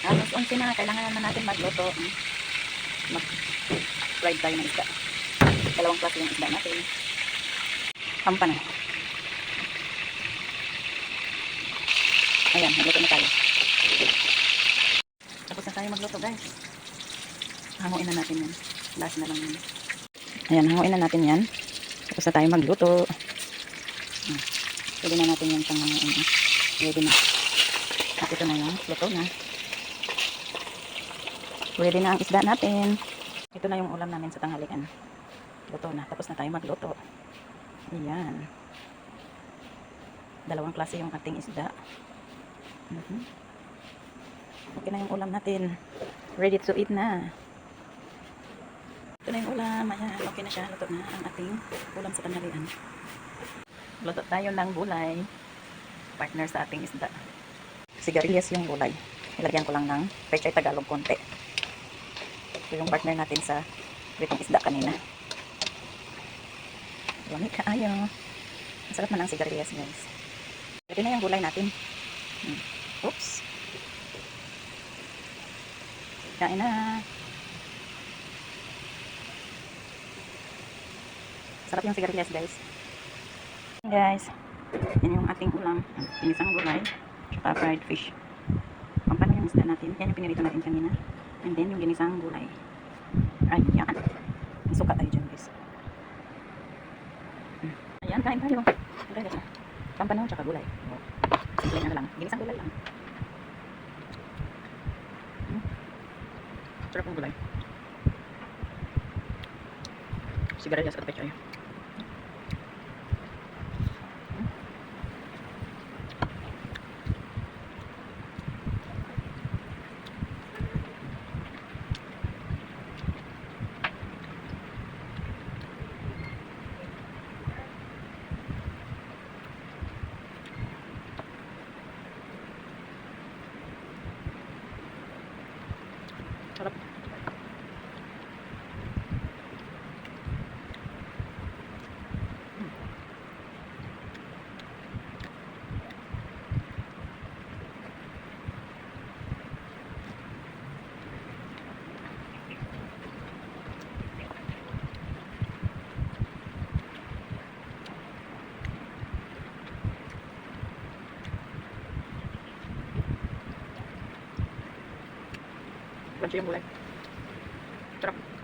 Alas 11 na, kailangan naman natin magluto. Mag-fried tayo ng isda. Dalawang klase yung isda natin. Pampan. Ayan, magluto na tayo. Tapos na tayo magluto, guys. Hanguin na natin yan. Last na lang yan. Ayan, hanguin na natin yan. Tapos na tayo magluto. Pwede na natin yan siyang hanguin. Pwede na. At ito na yung luto na. Pwede na ang isda natin. Ito na yung ulam namin sa tanghalian. Luto na. Tapos na tayo magluto. Ayan. Dalawang klase yung ating isda. Okay na yung ulam natin. Ready to eat na. Ito na yung ulam. Ayan. Okay na siya. Luto na ang ating ulam sa tanghalian. Luto tayo ng gulay. Partner sa ating isda. Sigarilyas yung gulay. Ilagyan ko lang ng pechay Tagalog konti. Ito yung partner natin sa pritong isda kanina. Lamig kaayo. Masarap man ang sigarilyas, guys. Pwede na yung gulay natin. Oops. Kain na. Sarap yung sigarilyas, guys. Guys, yan yung ating ulam. Pinisang gulay. Tsaka fried fish. Pampano yung isda natin. Yan yung pinirito natin kanina. And then yung ginisang gulay. Ayan. Isuka tayo dyan, guys. Ayan, kain tayo. Pampano tsaka gulay. Simple na lang. Ginisang gulay lang. Sarap ng gulay. Sigarilyas at pechay. Sarap. Crunchy yung gulay. Sarap.